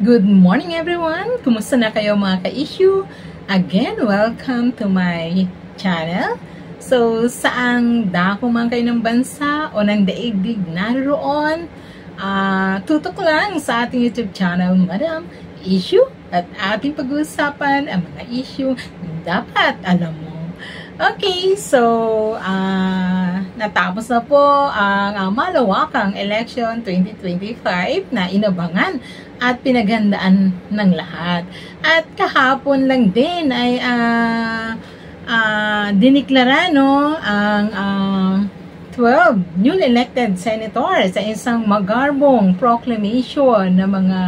Good morning everyone! Kumusta na kayo mga ka-issue? Again, welcome to my channel. So, saang dako man kayo ng bansa o ng daigdig naroon, tutok lang sa ating YouTube channel, Madam Issue, at ating pag-uusapan ang mga issue na dapat alam mo. Okay, so natapos na po ang malawakang election 2025 na inabangan at pinaghandaan ng lahat. At kahapon lang din ay diniklara ang 12 newly elected senators sa isang magarbong proclamation ng mga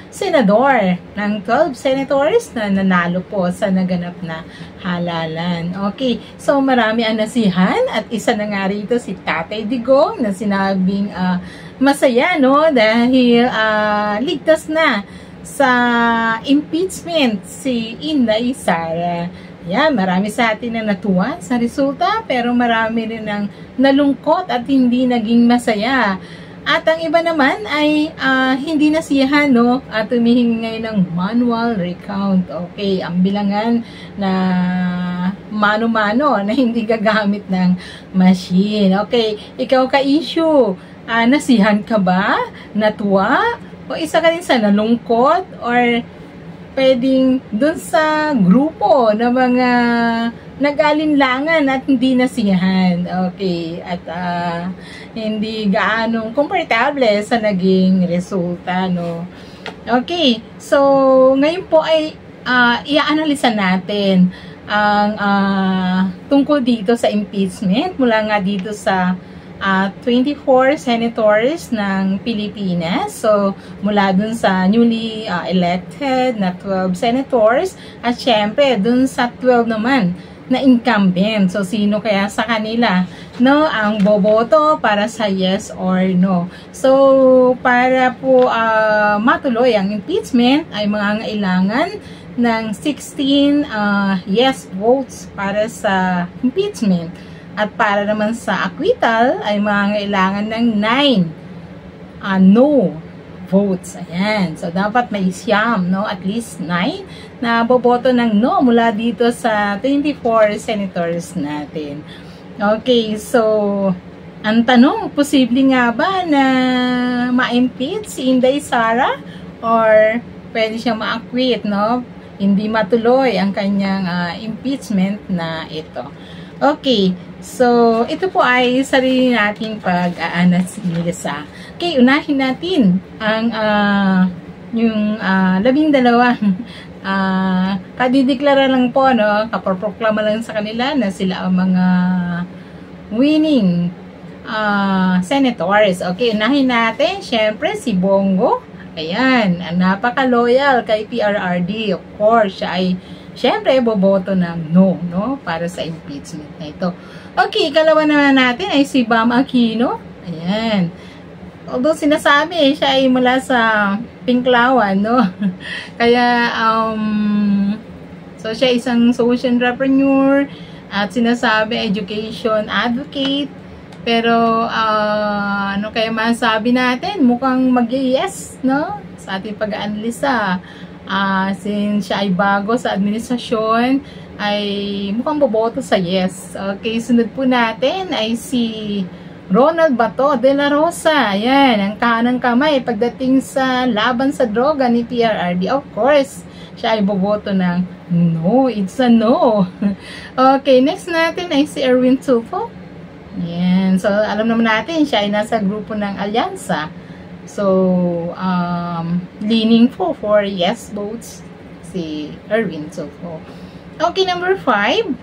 senador ng 12 senators na nanalo po sa naganap na halalan. Okay, so marami ang nasihan at isa na nga rito si Tatay Digong na sinabing masaya, no, dahil ligtas na sa impeachment si Inday Sara. Yan, marami sa atin na natuwa sa resulta, pero marami rin ang nalungkot at hindi naging masaya. At ang iba naman ay hindi nasiyahan, no? At humihingi ngayon ng manual recount. Okay, ang bilangan na mano-mano na hindi gagamit ng machine. Okay, ikaw ka-issue, nasiyahan ka ba? Natuwa? O isa ka din sa nalungkot? Or pwedeng dun sa grupo na mga nag-alinlangan at hindi nasiyahan. Okay, at hindi gaanong komportable sa naging resulta, no? Okay, so ngayon po ay i-analisa natin ang tungkol dito sa impeachment mula nga dito sa 24 senators ng Pilipinas. So, mula dun sa newly elected na 12 senators at syempre dun sa 12 naman na incumbent. So, sino kaya sa kanila, no, ang boboto para sa yes or no? So, para po matuloy ang impeachment ay mangangailangan ng 16 yes votes para sa impeachment. At para naman sa acquittal ay mangangailangan ng 9 no votes. Ayan. So, dapat may siyam, no? At least 9 na boboto ng no mula dito sa 24 senators natin. Okay, so, ang tanong, posible nga ba na ma-impeach si Inday Sara? Or pwede siyang ma-acquit, no? Hindi matuloy ang kanyang impeachment na ito. Okay, so ito po ay sarili nating pag-aanalisa. Okay, unahin natin ang yung 12 kadideklara lang po, no, kaproklama lang sa kanila na sila ang mga winning senators. Okay, unahin natin syempre si Bongo. Ayan, napaka-loyal kay PRRD. Of course, siya ay syempre, boboto ng no, no, para sa impeachment na ito. Okay, ikalawa naman natin ay si Bam Aquino. Ayan. Although sinasabi, siya ay mula sa Pinklawan, no? Kaya, so siya isang social entrepreneur at sinasabi, education advocate. Pero, ano kaya masabi natin? Mukhang mag-yes, no? Sa ating pag-aanalisa. Since siya ay bago sa administrasyon, ay mukhang boboto sa yes. Okay, sunod po natin ay si Ronald Bato de la Rosa. Ayan, ang kanang kamay pagdating sa laban sa droga ni PRRD. Of course, siya ay boboto ng no. It's a no. Okay, next natin ay si Erwin Tulfo. Ayan, so alam naman natin, siya ay nasa grupo ng Alyansa. So, leaning for yes votes si Erwin Tulfo. Okay, number 5,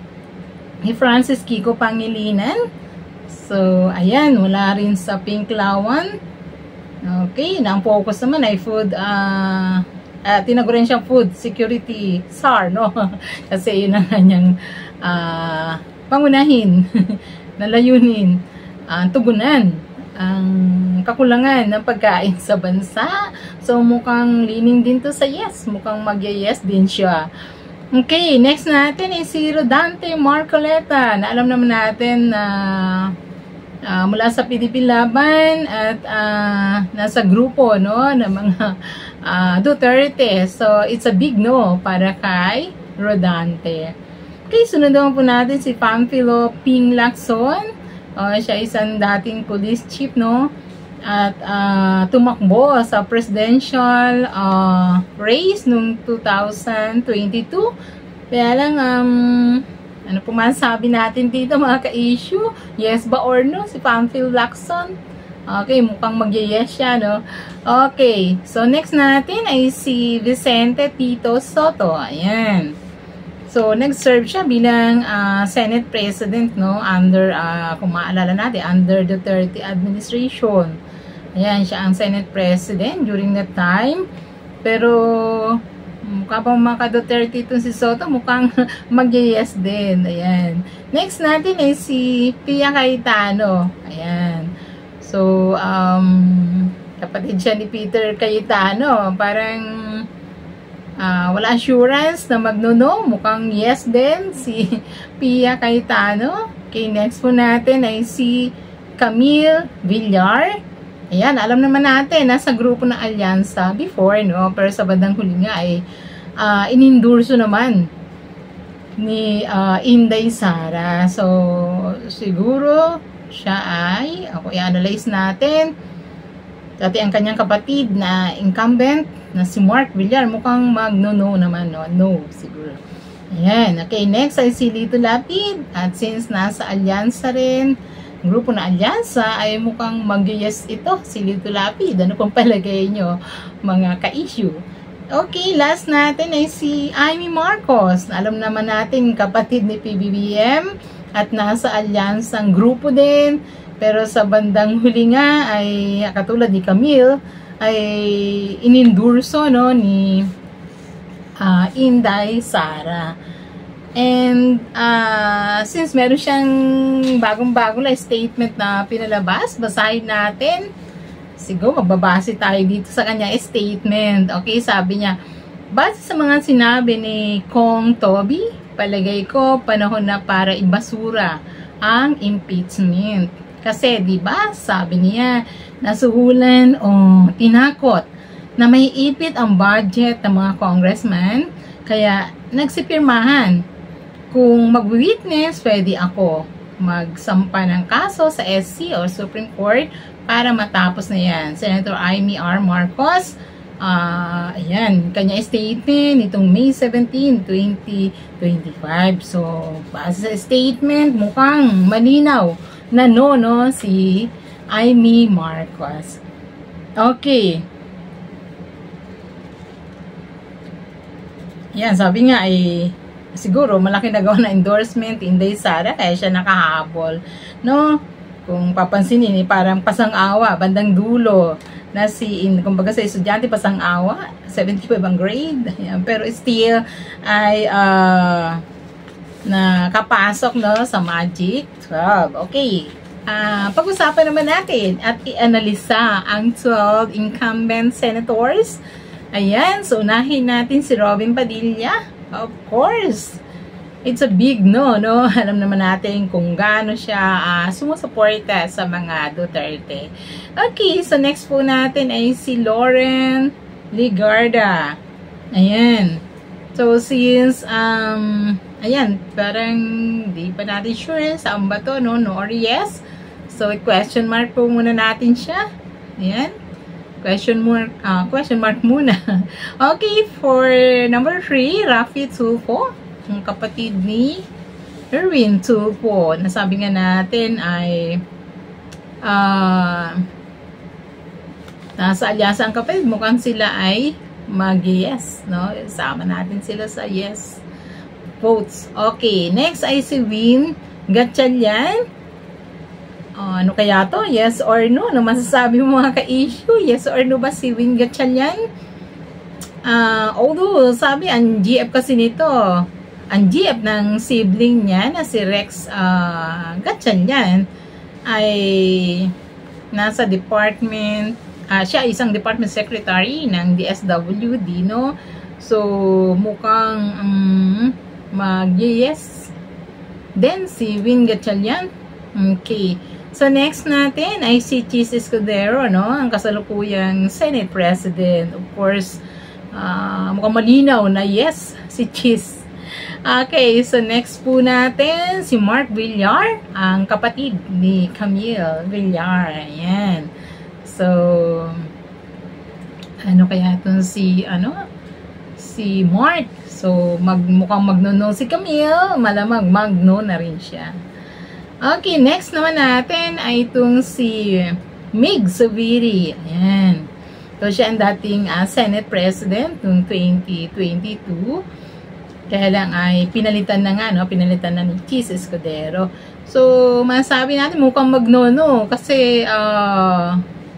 ni Francis Kiko Pangilinan. So, ayan, wala rin sa Pinklawan. Okay, na ang focus naman ay food, tinaguran siyang food security SAR, no? Kasi yun ang kanyang pangunahin na layunin, tugunan ang kakulangan ng pagkain sa bansa. So, mukhang leaning din to sa yes. Mukhang mag-yes din siya. Okay, next natin is si Rodante Marcoleta. Na alam naman natin na mula sa PDP Laban at nasa grupo, no, ng mga Duterte. So, it's a big no para kay Rodante. Okay, sunod naman po natin si Pamphilo Ping Lacson. Siya isang dating police chief, no? At tumakbo sa presidential race noong 2022. Kaya lang, ano po masasabi natin dito mga ka-issue? Yes ba or no? Si Pamphilo Lacson. Okay, mukhang mag-yes siya, no? Okay, so next natin ay si Vicente Tito Soto. Ayan. So, nag-serve siya bilang Senate President, no? Under, kung maalala natin, under the Duterte administration. Ayan, siya ang Senate President during that time. Pero, mukha pang maka-Duterte itong si Soto, mukhang mag-yes din. Ayan. Next natin ay si Pia Cayetano. Ayan. So, kapatid siya ni Peter Cayetano. Parang wala assurance na magno-no. Mukhang yes din si Pia Cayetano. Okay, next po natin ay si Camille Villar. Ayan, alam naman natin, nasa grupo ng alyansa before, no? Pero sa bandang huli nga ay inindurso naman ni Inday Sara. So, siguro siya ay, ako i-analyze natin. Dati ang kanyang kapatid na incumbent na si Mark Villar, mukhang mag-no naman, no? No, siguro. Ayan, okay, next ay si Lito Lapid. At since nasa alyansa rin, grupo na alyansa, ay mukhang mag-yes ito, si Lito Lapid. Ano pong palagay nyo, mga ka-issue? Okay, last natin ay si Amy Marcos. Alam naman natin, kapatid ni PBBM at nasa alyansang grupo din. Pero sa bandang huli nga ay katulad ni Camille ay inindurso, no, ni Inday Sara. And since meron siyang bagong-bago na statement na pinalabas, basahin natin. Siguro magbabase tayo dito sa kanya statement. Okay, sabi niya, base sa mga sinabi ni Kong Toby, palagay ko panahon na para ibasura ang impeachment. Kasi 'di ba, sabi niya, nasuhulan o tinakot na may ipit ang budget ng mga congressman, kaya nagsipirmahan. Kung mag-witness, pwede ako magsampa ng kaso sa SC or Supreme Court para matapos na yan. Senator Amy R. Marcos, ayan, kanya statement itong May 17, 2025. So, base sa statement, mukhang malinaw na no, si Amy Marcos. Okay. Yan, sabi nga ay siguro malaki nagawa na endorsement Inday Sara kaya siya nakahabol, no? Kung papansinin, parang pasang-awa bandang dulo na kumbaga sa estudyante pasang-awa 75 ang grade. Ayan, pero still ay nakapasok, no, sa Magic 12. Okay. Pag-usapan naman natin at i-analisa ang 12 incumbent senators. Ayan, so unahin natin si Robin Padilla. Of course, it's a big no? Alam naman natin kung gaano siya sumusuporta sa mga Duterte. Okay, so next po natin ay si Lauren Legarda. Ayan. So, since, ayan, parang di pa natin sure saan ba to, no or yes. So, question mark po muna natin siya. Ayan. Question mark muna. Okay, for number 3, Raffy Tulfo, ang kapatid ni Erwin Tulfo. Nasabi nga natin ay nasa alyansa ang kapatid. Mukhang sila ay mag-yes, no? Sama natin sila sa yes votes. Okay, next ay si Win Gatchalian. Ano kaya to? Yes or no? Ano masasabi mo mga ka-issue? Yes or no ba si Win Gatchalian? Although, sabi, ang GF kasi nito, ang GF ng sibling niya na si Rex Gatchalian ay nasa department, siya isang department secretary ng DSWD, no? So, mukhang mag-yes. Then, si Win Gatchalian. Okay. So, next natin ay si Chis Escudero, no? Ang kasalukuyang Senate President. Of course, mukhang malinaw na yes, si Chis. Okay, so next po natin, si Mark Villar, ang kapatid ni Camille Villar. Ayan. So, ano kaya itong si Mark? So, mukhang magno-no si Camille, malamang mag-no na rin siya. Okay, next naman natin ay itong si Mig Zubiri. Ayan. So, siya ang dating Senate President noong 2022. Kaya lang ay pinalitan na nga, no? Pinalitan na ni Chis Escudero. So, masabi natin mukhang magno-no kasi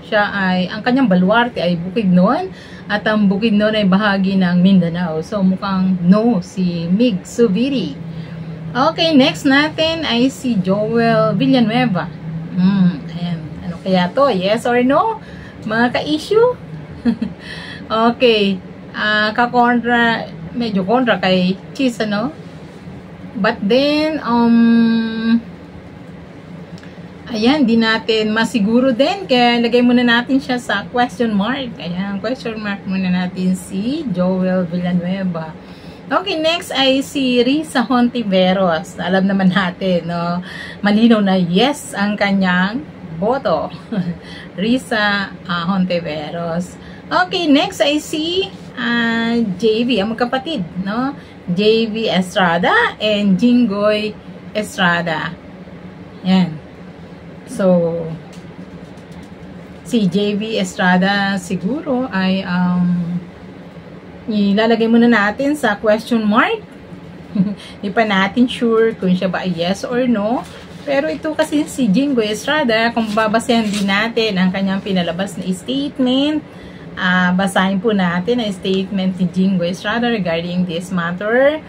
siya ay, ang kanyang baluarte ay Bukidnon at ang Bukidnon ay bahagi ng Mindanao. So, mukhang no si Mig Zubiri. Okay, next natin ay si Joel Villanueva. Ayan. Ano kaya to? Yes or no? Mga ka-issue? Okay. Kakontra, medyo kontra kay Chis, ano? But then, ayan, di natin masiguro din. Kaya lagay muna natin siya sa question mark. Ayan, question mark muna natin si Joel Villanueva. Okay, next ay si Risa Hontiveros. Alam naman natin, no? Malinaw na yes ang kanyang boto. Risa Hontiveros. Okay, next ay si JV, ang magkapatid, no? JV Estrada and Jinggoy Estrada. Yan. So, si JV Estrada siguro ay ilalagay muna natin sa question mark. Hindi pa natin sure kung siya ba yes or no. Pero ito kasi si Jinggoy Estrada, kung babasahin din natin ang kanyang pinalabas na statement, basahin po natin ang statement ni Jinggoy Estrada regarding this matter.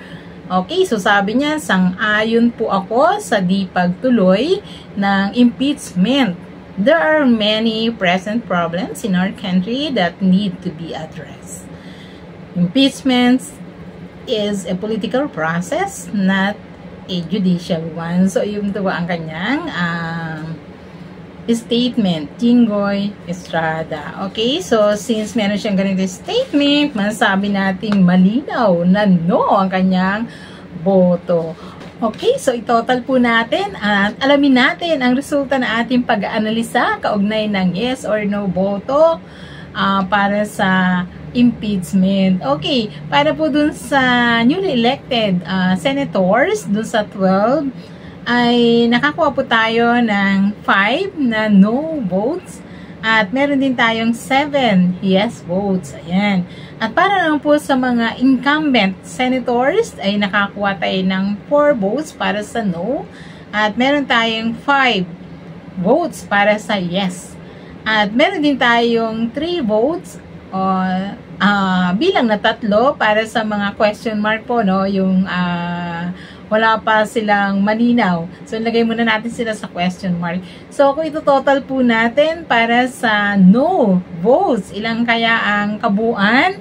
Okay, so sabi niya, sang-ayon po ako sa di pagtuloy ng impeachment. There are many present problems in our country that need to be addressed. Impeachment is a political process, not a judicial one. So, yung ito ang kanyang statement, Jinggoy Estrada. Okay, so since meron siyang ganito statement, masasabi natin malinaw na no ang kanyang boto. Okay, so itotal po natin at alamin natin ang resulta ng ating pag-aanalisa kaugnay ng yes or no boto para sa impeachment. Okay, para po dun sa newly elected senators, dun sa 12, ay nakakuha po tayo ng 5 na no votes at meron din tayong 7 yes votes. Ayan. At para naman po sa mga incumbent senators ay nakakuha tayo ng 4 votes para sa no at meron tayong 5 votes para sa yes. At meron din tayong 3 votes bilang na 3 para sa mga question mark po, no? Yung wala pa silang malinaw. So, ilagay muna natin sila sa question mark. So, kung ito total po natin para sa no votes, ilang kaya ang kabuuan?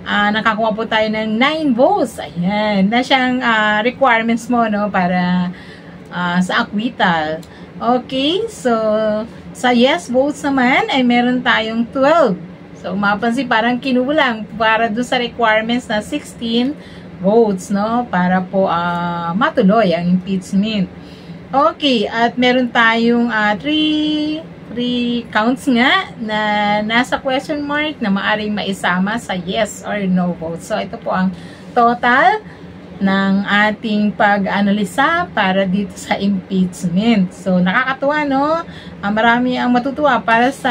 Nakakuha po tayo ng 9 votes. Ayan. Na siyang requirements mo, no? Para sa acquittal. Okay. So, sa yes votes naman ay meron tayong 12. So, mapansin parang kinulang para doon sa requirements na 16 votes, no? Para po matuloy ang impeachment. Okay, at meron tayong 3 counts nga na nasa question mark na maaring maisama sa yes or no vote. So, ito po ang total ng ating pag-analisa para dito sa impeachment. So, nakakatuwa, no? Marami ang matutuwa para sa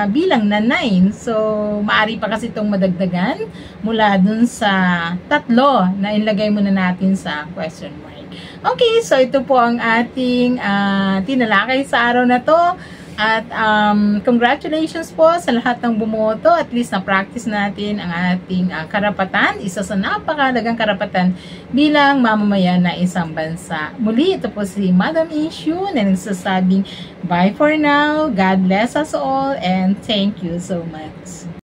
bilang na 9. So, maari pa kasi itong madagdagan mula dun sa 3 na ilagay muna natin sa question mark. Okay, so ito po ang ating tinalakay sa araw na to. At congratulations po sa lahat ng bumoto. At least na-practice natin ang ating karapatan. Isa sa napakalagang karapatan bilang mamamayan na isang bansa. Muli, ito po si Madam Issue na nagsasabing bye for now. God bless us all and thank you so much.